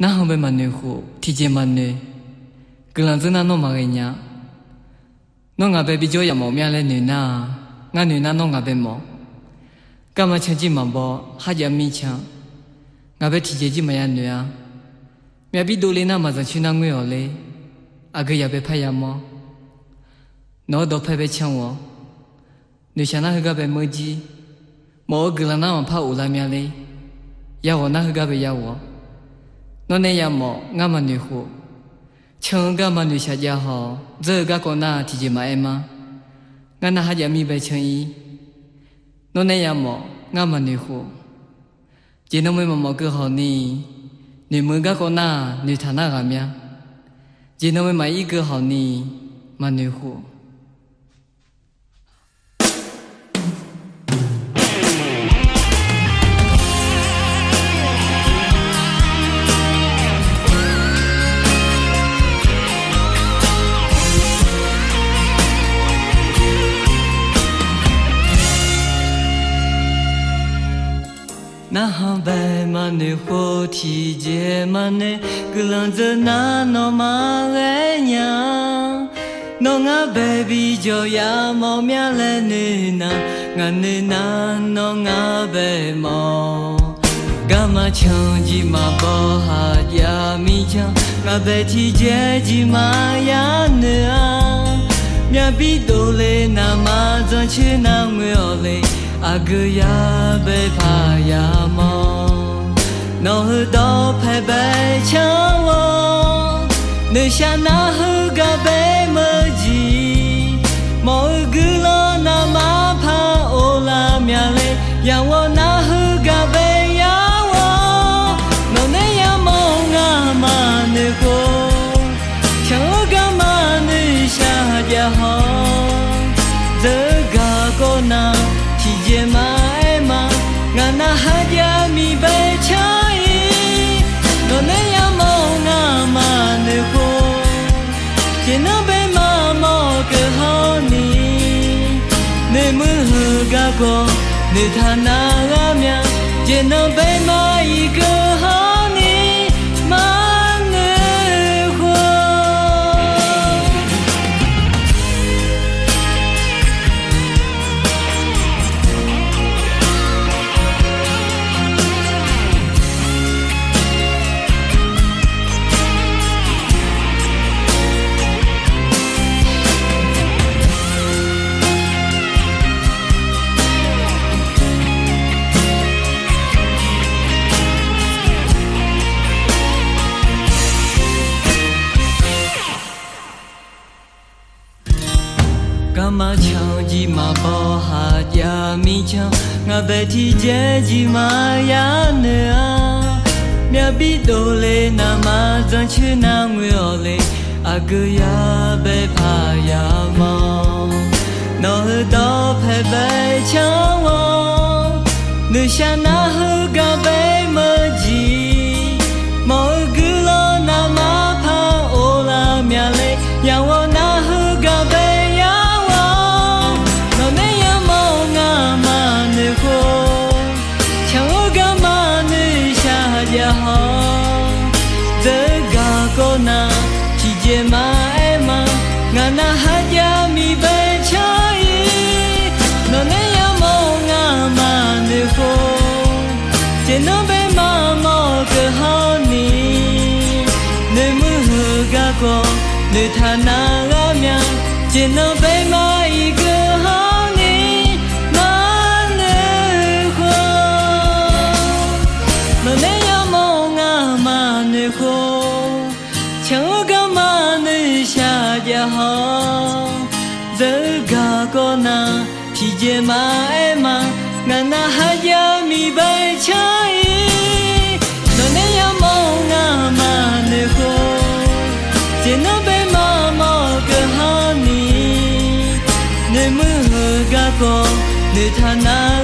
那后边嘛女户提前嘛女，格朗子那弄嘛个伢，弄阿伯比较也冇命嘞女呐，俺女呐弄阿伯冇，干嘛抢起嘛不，还叫米抢，阿伯提前起嘛呀女啊，命比多嘞那嘛就去那鬼哦嘞，阿个也被拍呀么，那都拍被抢我，女想那个被没机，冇格朗那嘛怕乌拉命嘞，要我那个被要我。那那样么，俺们女户，抢个嘛女下家好，这个个那提前买嘛，俺那还要米白抢伊。那那样么，俺们女户，今天我们么个好呢，你们个个那女他那个咩？今天我们买一个好呢，嘛女户。那行白嘛女户提前嘛呢，个浪子那诺嘛个娘，侬阿 baby 就要冇命嘞女呐，俺女呐侬阿白冇，干嘛抢起嘛不哈呀米抢，阿白提前起嘛呀女啊，命比多嘞那嘛怎去那我嘞。阿个呀被怕呀么，那河道拍白抢我，你想那河个被么急，某个了那嘛怕欧拉面嘞，让我那河个被呀我，那那呀么啊嘛你过，抢我个嘛你下家好，这个个那。提嘛爱嘛，俺那还要米白抢伊，我那样么俺嘛你好，见那白嘛么个好你，你们喝个过，你他那个面，见那白嘛一个好你嘛你好。干嘛抢起嘛包哈呀米抢，我白提前起嘛呀呢啊，命比多嘞那嘛怎去那我嘞，阿个呀被怕呀么，那河道拍白抢我，你想那河个被么急，某个了那嘛怕欧拉面嘞，让我那河个被。那提前嘛爱嘛，俺那还要米白抢伊，那那样么俺嘛你好，见那白嘛么个好你，你们喝个过，你他那个命，见那白嘛一个好你嘛你好，那那样么俺嘛你好。抢我个嘛你下家好，这个个那提前嘛爱嘛，俺那还要米白抢伊，那那样么俺嘛你好，见那白嘛么个好你，你们喝个个你他那。